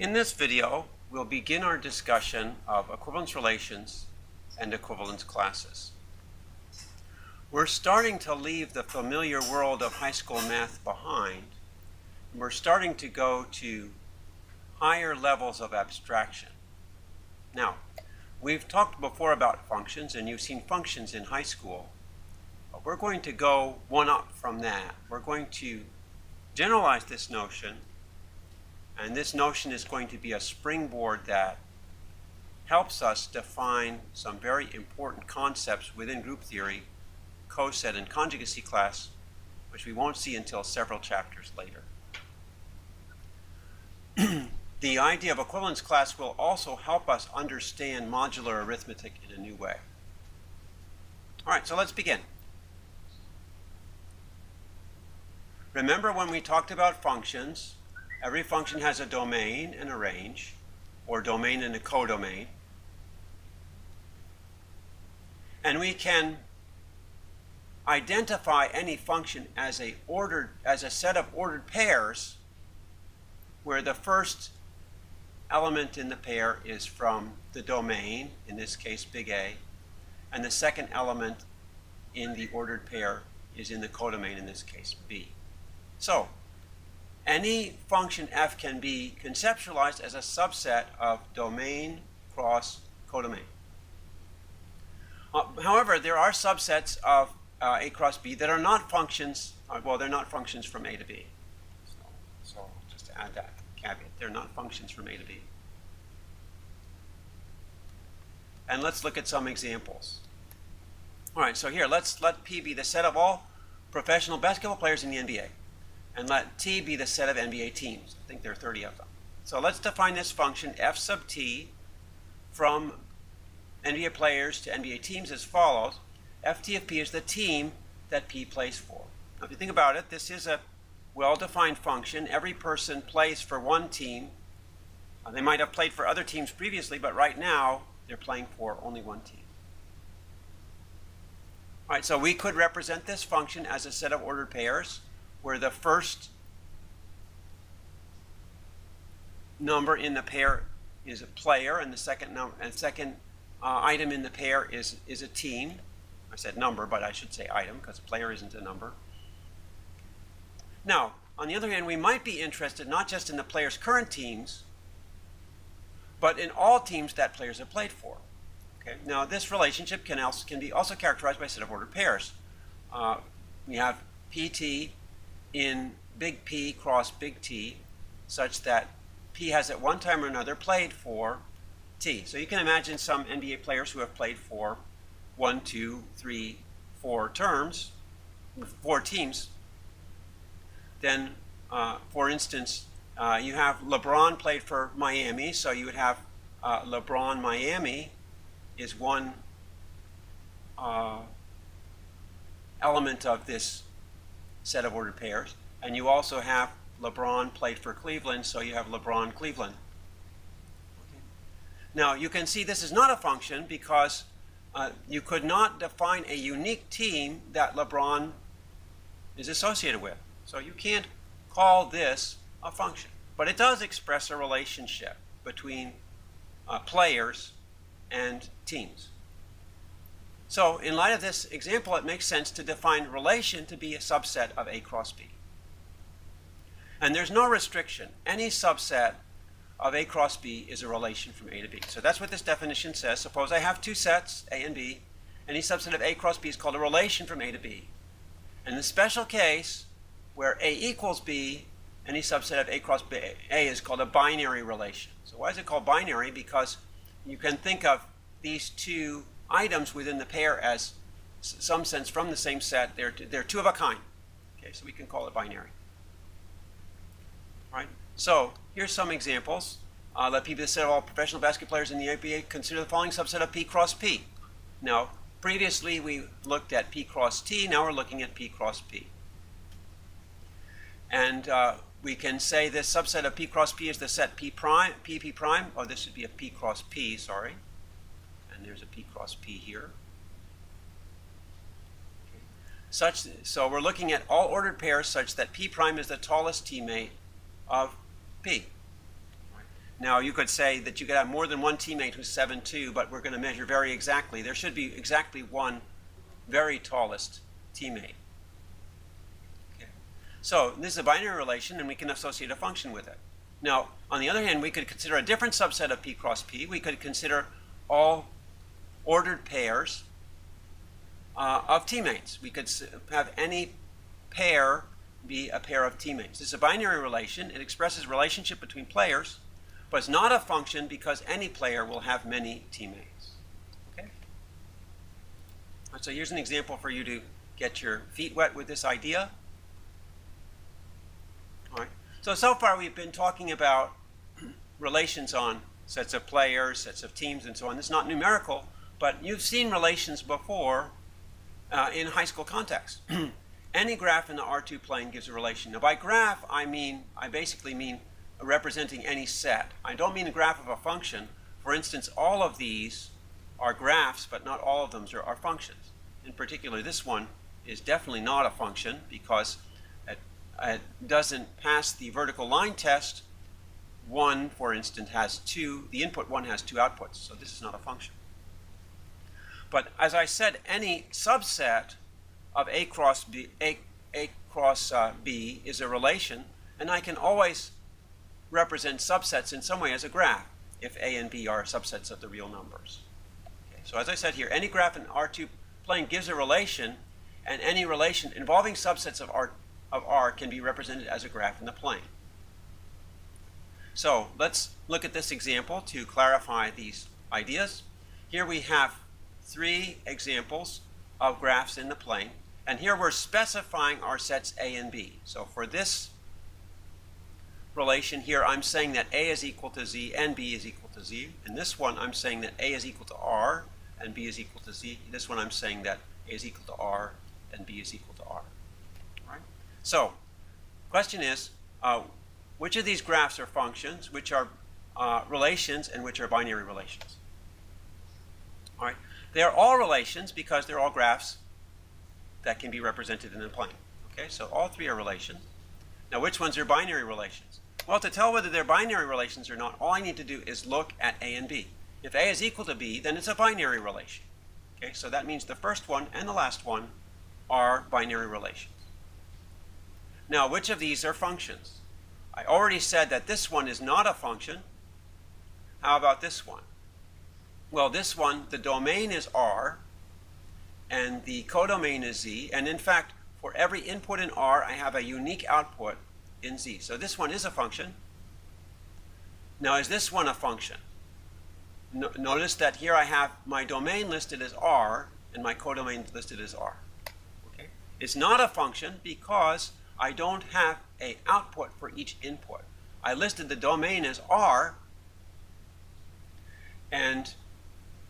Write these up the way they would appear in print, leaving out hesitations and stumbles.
In this video, we'll begin our discussion of equivalence relations and equivalence classes. We're starting to leave the familiar world of high school math behind. We're starting to go to higher levels of abstraction. Now, we've talked before about functions, and you've seen functions in high school. But we're going to go one up from that. We're going to generalize this notion, and this notion is going to be a springboard that helps us define some very important concepts within group theory, coset and conjugacy class, which we won't see until several chapters later. The idea of equivalence class will also help us understand modular arithmetic in a new way. All right, so let's begin. Remember when we talked about functions, every function has a domain and a range, or domain and a codomain. And we can identify any function as a set of ordered pairs where the first element in the pair is from the domain, in this case big A, and the second element in the ordered pair is in the codomain, in this case B. So any function f can be conceptualized as a subset of domain cross codomain. However, there are subsets of A cross B that are not functions, they're not functions from A to B. So just to add that caveat, they're not functions from A to B. And let's look at some examples. All right, so here, let P be the set of all professional basketball players in the NBA. And let T be the set of NBA teams. I think there are 30 of them. So let's define this function f sub t from NBA players to NBA teams as follows. Ft of P is the team that P plays for. Now, if you think about it, this is a well-defined function. Every person plays for one team. They might have played for other teams previously, but right now they're playing for only one team. All right, so we could represent this function as a set of ordered pairs where the first number in the pair is a player, and the second item in the pair is a team. I said number, but I should say item because a player isn't a number. Now, on the other hand, we might be interested not just in the player's current teams, but in all teams that players have played for. Okay? Now, this relationship can be also characterized by a set of ordered pairs. We have PT in big P cross big T, such that P has at one time or another played for T. So you can imagine some NBA players who have played for 1, 2, 3, 4 terms, 4 teams. Then, for instance, you have LeBron played for Miami, so you would have LeBron Miami is one element of this set of ordered pairs. And you also have LeBron played for Cleveland, so you have LeBron Cleveland. Okay. Now, you can see this is not a function because you could not define a unique team that LeBron is associated with. So you can't call this a function. But it does express a relationship between players and teams. So in light of this example, it makes sense to define relation to be a subset of A cross B. And there's no restriction. Any subset of A cross B is a relation from A to B. So that's what this definition says. Suppose I have two sets, A and B. Any subset of A cross B is called a relation from A to B. In the special case where A equals B, any subset of A cross B, A is called a binary relation. So why is it called binary? Because you can think of these two items within the pair as some sense from the same set. They're two of a kind. Okay, so we can call it binary. All right. So here's some examples. Let P be the set of all professional basketball players in the NBA. Consider the following subset of P cross P. Now, previously we looked at P cross T. Now we're looking at P cross P. And we can say this subset of P cross P is the set P prime, PP prime. Oh, this would be a P cross P, sorry. And there's a P cross P here. So we're looking at all ordered pairs such that P prime is the tallest teammate of P. Now, you could say that you could have more than one teammate who's 7'2", but we're going to measure very exactly. There should be exactly one very tallest teammate. Okay. So this is a binary relation, and we can associate a function with it. Now, on the other hand, we could consider a different subset of P cross P. We could consider all ordered pairs of teammates. We could have any pair be a pair of teammates. This is a binary relation. It expresses relationship between players, but it's not a function because any player will have many teammates. Okay? So here's an example for you to get your feet wet with this idea. All right. So far we've been talking about relations on sets of players, sets of teams, and so on. This is not numerical, but you've seen relations before in high school context. Any graph in the R2 plane gives a relation. Now by graph, I basically mean representing any set. I don't mean a graph of a function. For instance, all of these are graphs, but not all of them are functions. In particular, this one is definitely not a function because it doesn't pass the vertical line test. One, for instance, has two, the input one has two outputs, so this is not a function. But as I said, any subset of A cross B is a relation, and I can always represent subsets in some way as a graph if A and B are subsets of the real numbers. Okay, so as I said here, any graph in R2 plane gives a relation, and any relation involving subsets of R can be represented as a graph in the plane. So let's look at this example to clarify these ideas. Here we have three examples of graphs in the plane, and here we're specifying our sets A and B. So for this relation here, I'm saying that A is equal to Z and B is equal to Z. In this one, I'm saying that A is equal to R and B is equal to Z. In this one, I'm saying that A is equal to R and B is equal to R. All right? So, question is, which of these graphs are functions, which are relations, and which are binary relations? All right? They are all relations because they're all graphs that can be represented in a plane. Okay, so all three are relations. Now, which ones are binary relations? Well, to tell whether they're binary relations or not, all I need to do is look at A and B. If A is equal to B, then it's a binary relation. Okay, so that means the first one and the last one are binary relations. Now, which of these are functions? I already said that this one is not a function. How about this one? Well, this one, the domain is R, and the codomain is Z, and in fact, for every input in R, I have a unique output in Z. So this one is a function. Now, is this one a function? Notice that here I have my domain listed as R, and my codomain listed as R. Okay? It's not a function because I don't have an output for each input. I listed the domain as R, and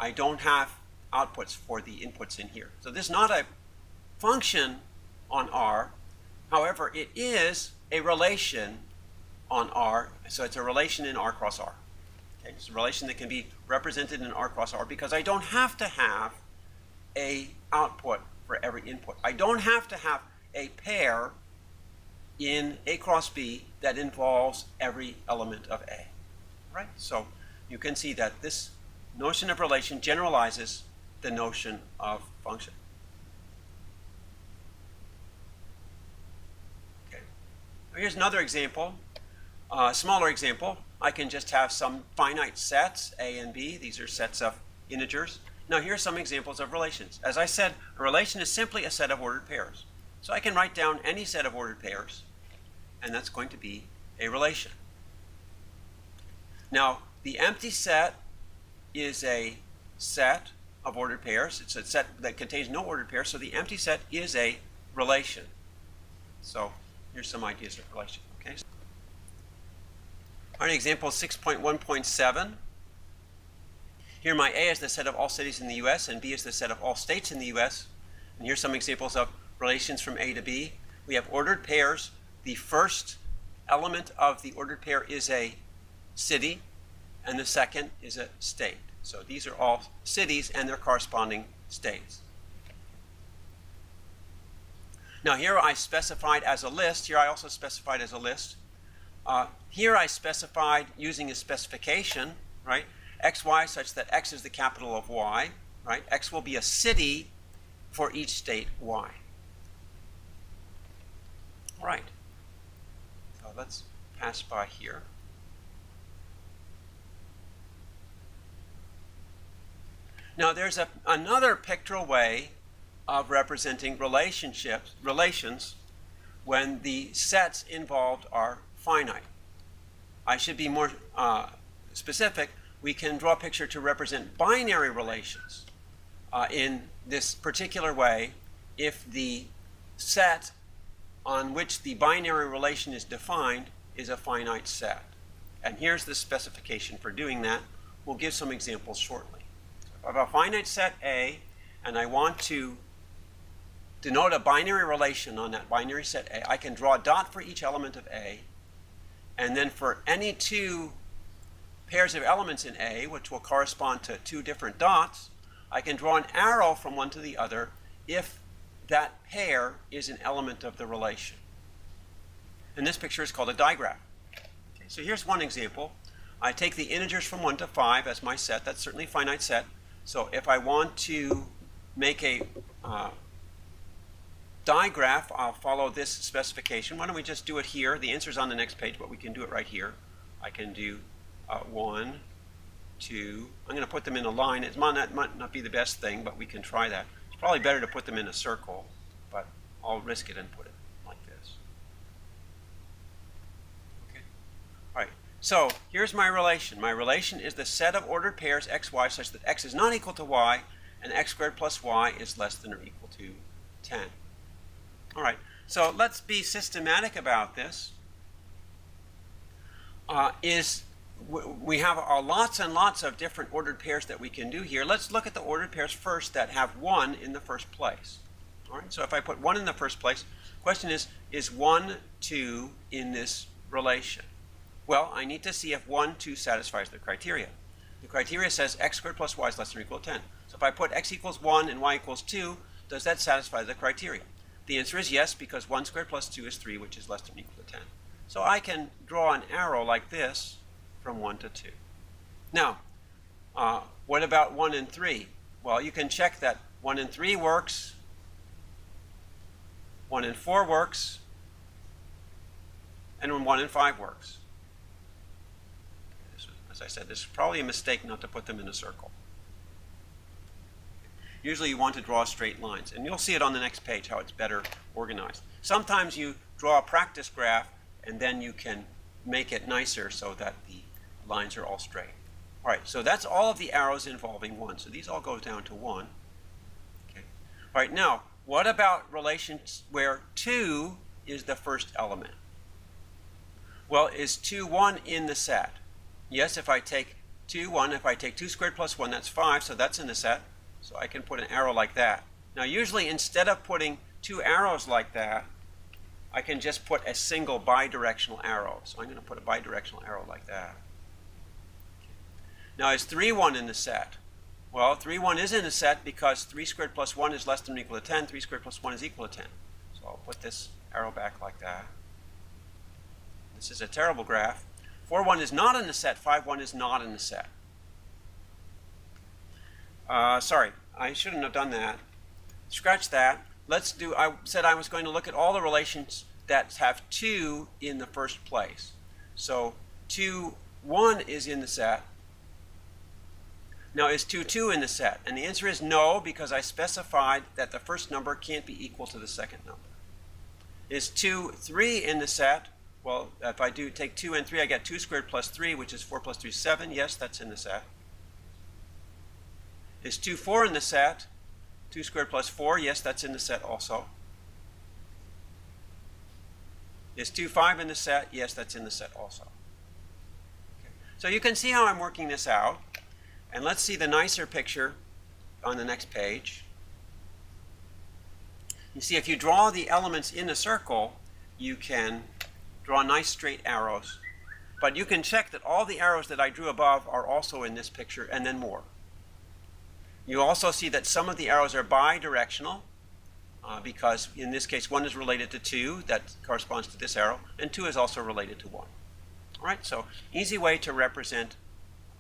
I don't have outputs for the inputs in here. So this is not a function on R. However, it is a relation on R. So it's a relation in R cross R. Okay, it's a relation that can be represented in R cross R because I don't have to have a output for every input. I don't have to have a pair in A cross B that involves every element of A. Right? So you can see that this notion of relation generalizes the notion of function. Okay. Here's another example, a smaller example. I can just have some finite sets, A and B. These are sets of integers. Now here's some examples of relations. As I said, a relation is simply a set of ordered pairs. So I can write down any set of ordered pairs, and that's going to be a relation. Now, the empty set is a set of ordered pairs. It's a set that contains no ordered pairs, so the empty set is a relation. So here's some ideas of relation. Okay. All right, example 6.1.7. Here my A is the set of all cities in the US, and B is the set of all states in the US. And here's some examples of relations from A to B. We have ordered pairs. The first element of the ordered pair is a city, and the second is a state. So these are all cities and their corresponding states. Now here I specified as a list. Here I also specified as a list Here I specified using a specification, right? XY such that X is the capital of Y, right? X will be a city for each state Y. Right. So let's pass by here. Now there's another pictorial way of representing relations when the sets involved are finite. I should be more specific. We can draw a picture to represent binary relations in this particular way if the set on which the binary relation is defined is a finite set. And here's the specification for doing that. We'll give some examples shortly. So if I have a finite set A and I want to denote a binary relation on that binary set A, I can draw a dot for each element of A, and then for any two pairs of elements in A, which will correspond to two different dots, I can draw an arrow from one to the other if that pair is an element of the relation. And this picture is called a digraph. Okay, so here's one example. I take the integers from 1 to 5 as my set. That's certainly a finite set. So if I want to make a digraph, I'll follow this specification. Why don't we just do it here? The answer is on the next page, but we can do it right here. I can do 1, 2. I'm going to put them in a line. It might not be the best thing, but we can try that. It's probably better to put them in a circle, but I'll risk it and put it like this. Okay. All right. So here's my relation. My relation is the set of ordered pairs xy such that x is not equal to y and x squared plus y is less than or equal to 10. All right. So let's be systematic about this. We have lots and lots of different ordered pairs that we can do here. Let's look at the ordered pairs first that have 1 in the first place. All right, so if I put 1 in the first place, the question is 1, 2 in this relation? Well, I need to see if 1, 2 satisfies the criteria. The criteria says x squared plus y is less than or equal to 10. So if I put x equals 1 and y equals 2, does that satisfy the criteria? The answer is yes, because 1 squared plus 2 is 3, which is less than or equal to 10. So I can draw an arrow like this from 1 to 2. Now, what about 1 and 3? Well, you can check that 1 and 3 works, 1 and 4 works, and 1 and 5 works. As I said, this is probably a mistake not to put them in a circle. Usually you want to draw straight lines, and you'll see it on the next page how it's better organized. Sometimes you draw a practice graph, and then you can make it nicer so that the lines are all straight. All right, so that's all of the arrows involving 1. So these all go down to 1. Okay. All right, now, what about relations where 2 is the first element? Well, is 2, 1 in the set? Yes, if I take 2, 1, if I take 2 squared plus 1, that's 5, so that's in the set. So I can put an arrow like that. Now, usually instead of putting 2 arrows like that, I can just put a single bidirectional arrow. So I'm going to put a bidirectional arrow like that. Now, is 3, 1 in the set? Well, 3, 1 is in the set because 3 squared plus 1 is less than or equal to 10. 3 squared plus 1 is equal to 10. So I'll put this arrow back like that. This is a terrible graph. 4, 1 is not in the set. 5, 1 is not in the set. Sorry, I shouldn't have done that. Scratch that. Let's do, I said I was going to look at all the relations that have 2 in the first place. So 2, 1 is in the set. Now, is 2, 2 in the set? And the answer is no, because I specified that the first number can't be equal to the second number. Is 2, 3 in the set? Well, if I do take 2 and 3, I get 2 squared plus 3, which is 4 plus 3 is 7. Yes, that's in the set. Is 2, 4 in the set? 2 squared plus 4, yes, that's in the set also. Is 2, 5 in the set? Yes, that's in the set also. Okay. So you can see how I'm working this out. And let's see the nicer picture on the next page. You see, if you draw the elements in a circle, you can draw nice straight arrows. But you can check that all the arrows that I drew above are also in this picture, and then more. You also see that some of the arrows are bidirectional, because in this case 1 is related to 2, that corresponds to this arrow, and 2 is also related to 1. All right, so easy way to represent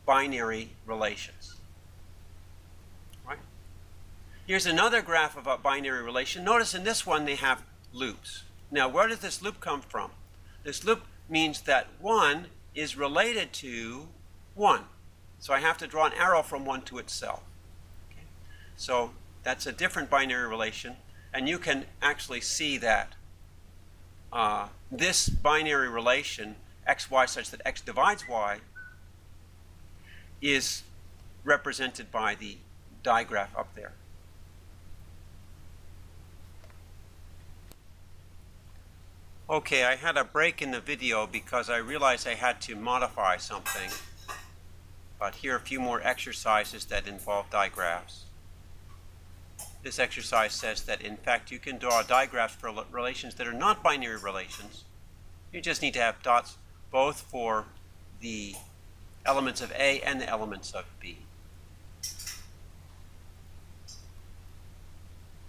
binary relations. All right. Here's another graph of a binary relation. Notice in this one they have loops. Now, where does this loop come from? This loop means that 1 is related to 1. So I have to draw an arrow from 1 to itself. Okay. So that's a different binary relation, and you can actually see that this binary relation, xy such that x divides y, is represented by the digraph up there. Okay, I had a break in the video because I realized I had to modify something. But here are a few more exercises that involve digraphs. This exercise says that, in fact, you can draw digraphs for relations that are not binary relations. You just need to have dots both for the elements of A and the elements of B.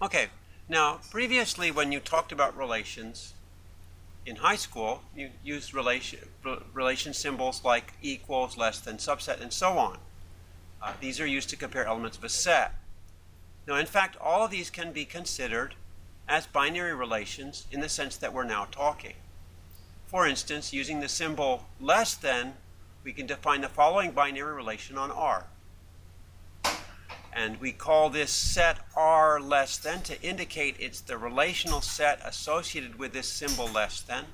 Okay, now previously when you talked about relations in high school, you used relation symbols like equals, less than, subset, and so on. These are used to compare elements of a set. Now, in fact, all of these can be considered as binary relations in the sense that we're now talking. For instance, using the symbol less than, we can define the following binary relation on R. And we call this set R less than to indicate it's the relational set associated with this symbol less than.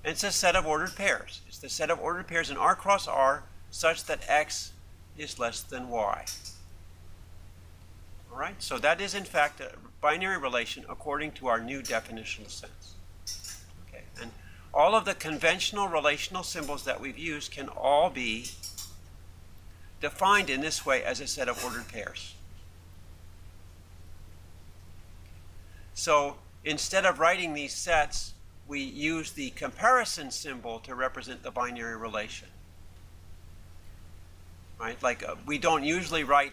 And it's a set of ordered pairs. It's the set of ordered pairs in R cross R such that X is less than Y. All right, so that is in fact a binary relation according to our new definitional sense. Okay, and all of the conventional relational symbols that we've used can all be defined in this way as a set of ordered pairs. So instead of writing these sets, we use the comparison symbol to represent the binary relation. Right? Like we don't usually write.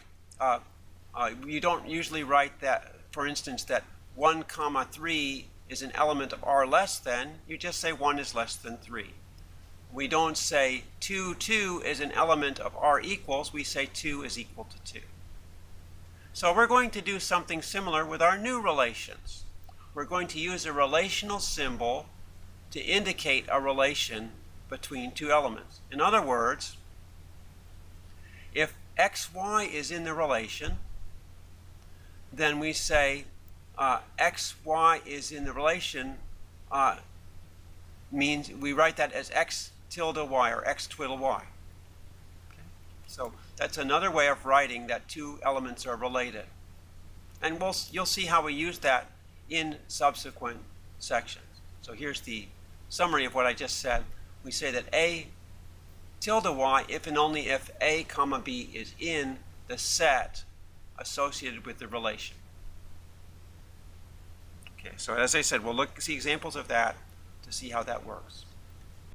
You don't usually write that, for instance, that 1, 3 is an element of R less than. You just say 1 is less than 3. We don't say 2 is an element of R equals. We say 2 is equal to 2. So we're going to do something similar with our new relations. We're going to use a relational symbol to indicate a relation between two elements. In other words, if xy is in the relation, then we say xy is in the relation means we write that as x tilde y or x twiddle y. Okay? So that's another way of writing that two elements are related. And you'll see how we use that in subsequent sections. So here's the summary of what I just said. We say that a tilde y if and only if a comma b is in the set associated with the relation. Okay, so as I said, we'll see examples of that to see how that works.